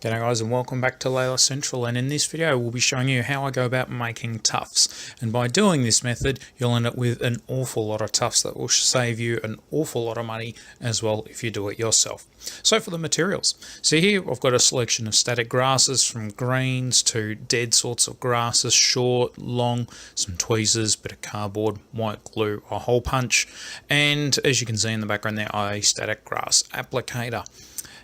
G'day guys and welcome back to Leila Central, and in this video we'll be showing you how I go about making tufts. And by doing this method you'll end up with an awful lot of tufts that will save you an awful lot of money as well if you do it yourself. So for the materials, so here I've got a selection of static grasses from greens to dead sorts of grasses, short, long, some tweezers, bit of cardboard, white glue, a hole punch, and as you can see in the background there, a static grass applicator.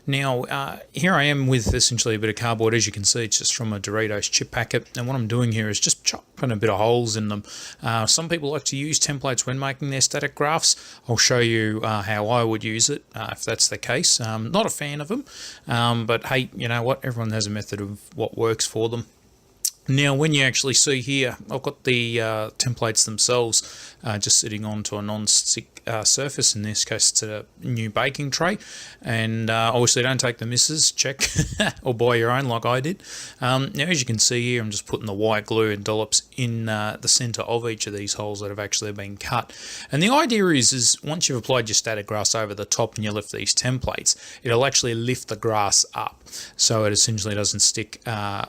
Now, here I am with essentially a bit of cardboard. As you can see, it's just from a Doritos chip packet. And what I'm doing here is just chopping a bit of holes in them. Some people like to use templates when making their static graphs. I'll show you how I would use it if that's the case. Not a fan of them, but hey, you know what? Everyone has a method of what works for them. Now, when you actually see here, I've got the templates themselves just sitting onto a non-stick surface. In this case, it's a new baking tray, and obviously don't take the misses, check, or buy your own like I did. Now, as you can see here, I'm just putting the white glue and dollops in the centre of each of these holes that have actually been cut. And the idea is once you've applied your static grass over the top and you lift these templates, it'll actually lift the grass up, so it essentially doesn't stick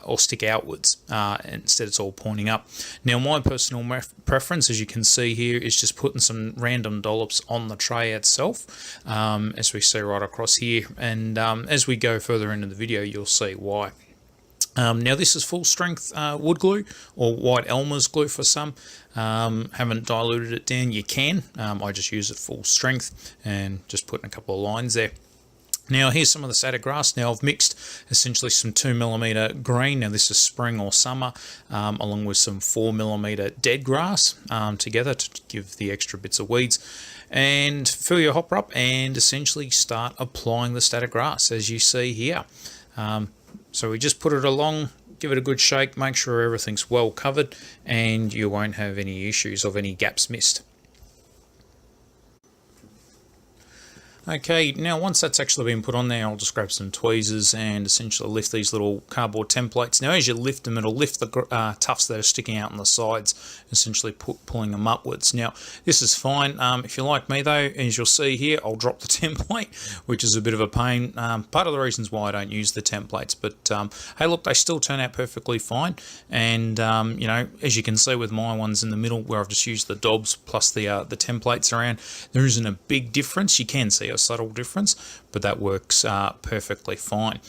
or stick outwards. Instead it's all pointing up. Now my personal preference, as you can see here, is just putting some random dollops on the tray itself, as we see right across here, and as we go further into the video you'll see why. Now this is full strength wood glue, or white Elmer's glue for some. Haven't diluted it down, you can. I just use it full strength and just putting a couple of lines there. Now here's some of the static grass. Now I've mixed essentially some 2mm green, now this is spring or summer, along with some 4mm dead grass together to give the extra bits of weeds, and fill your hopper up and essentially start applying the static grass as you see here. So we just put it along, give it a good shake, make sure everything's well covered and you won't have any issues of any gaps missed. Okay, now once that's actually been put on there, I'll just grab some tweezers and essentially lift these little cardboard templates. Now as you lift them, it'll lift the tufts that are sticking out on the sides, essentially pulling them upwards. Now this is fine. If you're like me though, as you'll see here, I'll drop the template, which is a bit of a pain. Part of the reasons why I don't use the templates, but hey look, they still turn out perfectly fine. And you know, as you can see with my ones in the middle where I've just used the dobs plus the templates around, there isn't a big difference. You can see a subtle difference, but that works perfectly fine.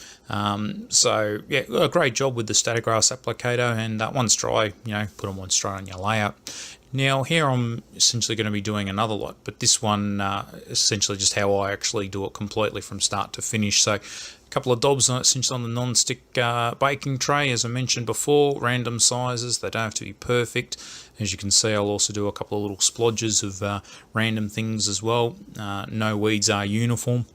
So yeah, a great job with the static grass applicator, and once dry, you know, put them on straight on your layout. Now here I'm essentially going to be doing another lot, but this one essentially just how I actually do it completely from start to finish. So a couple of dobs essentially on the non-stick baking tray, as I mentioned before, random sizes, they don't have to be perfect. As you can see, I'll also do a couple of little splodges of random things as well. No weeds are uniform.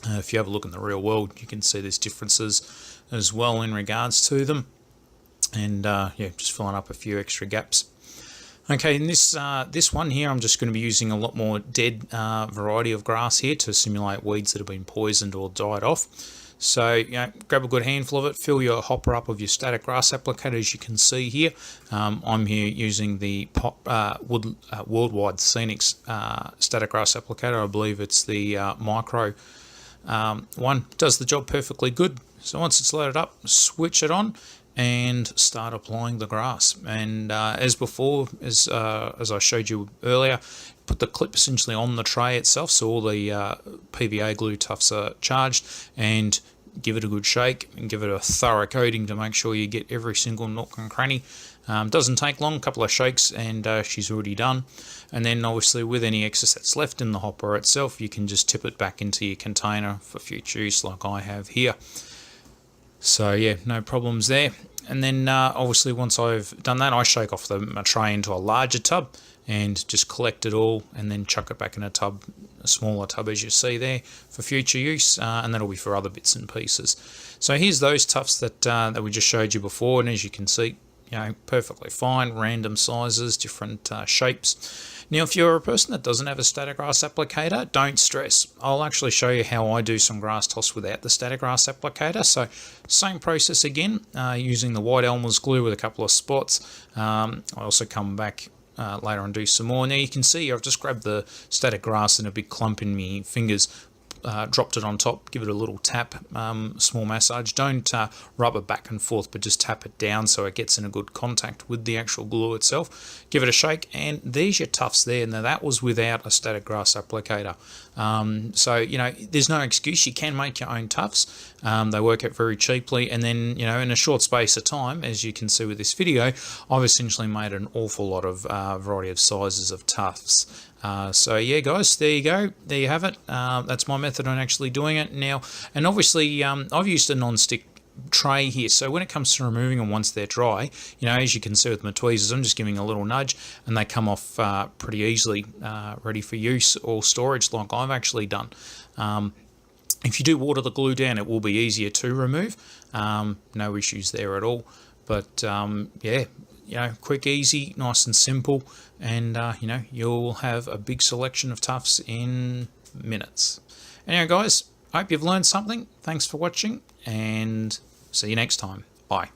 If you have a look in the real world, you can see there's differences as well in regards to them. And yeah, just filling up a few extra gaps. Okay, in this one here, I'm just going to be using a lot more dead variety of grass here to simulate weeds that have been poisoned or died off. So, you know, grab a good handful of it, fill your hopper up of your static grass applicator, as you can see here. I'm here using the Worldwide Scenics static grass applicator. I believe it's the micro one. Does the job perfectly good. So once it's loaded up, switch it on and start applying the grass. And as before, as I showed you earlier, put the clip essentially on the tray itself so all the PVA glue tufts are charged, and give it a good shake and give it a thorough coating to make sure you get every single nook and cranny. Doesn't take long, a couple of shakes and she's already done. And then obviously with any excess that's left in the hopper itself, you can just tip it back into your container for future use like I have here. So yeah, no problems there. And then obviously once I've done that, I shake off my tray into a larger tub and just collect it all and then chuck it back in a tub, a smaller tub as you see there, for future use, and that'll be for other bits and pieces. So here's those tufts that we just showed you before, and as you can see, you know, perfectly fine, random sizes, different shapes. Now, if you're a person that doesn't have a static grass applicator, don't stress. I'll actually show you how I do some grass toss without the static grass applicator. So, same process again, using the white Elmer's glue with a couple of spots. I also come back later and do some more. Now you can see I've just grabbed the static grass in a big clump in my fingers, dropped it on top, give it a little tap, small massage. Don't rub it back and forth, but just tap it down so it gets in a good contact with the actual glue itself. Give it a shake, and there's your tufts there. Now that was without a static grass applicator. So, you know, there's no excuse. You can make your own tufts. They work out very cheaply, and then, you know, in a short space of time, as you can see with this video, I've essentially made an awful lot of variety of sizes of tufts. So yeah, guys, there you go. There you have it. That's my method on actually doing it now. And obviously, I've used a non-stick tray here, so when it comes to removing them once they're dry, you know, as you can see with my tweezers, I'm just giving a little nudge and they come off pretty easily, ready for use or storage like I've actually done. If you do water the glue down, it will be easier to remove. No issues there at all. But yeah, you know, quick, easy, nice and simple, and you know, you'll have a big selection of tufts in minutes. Anyway, guys, I hope you've learned something. Thanks for watching, and see you next time. Bye.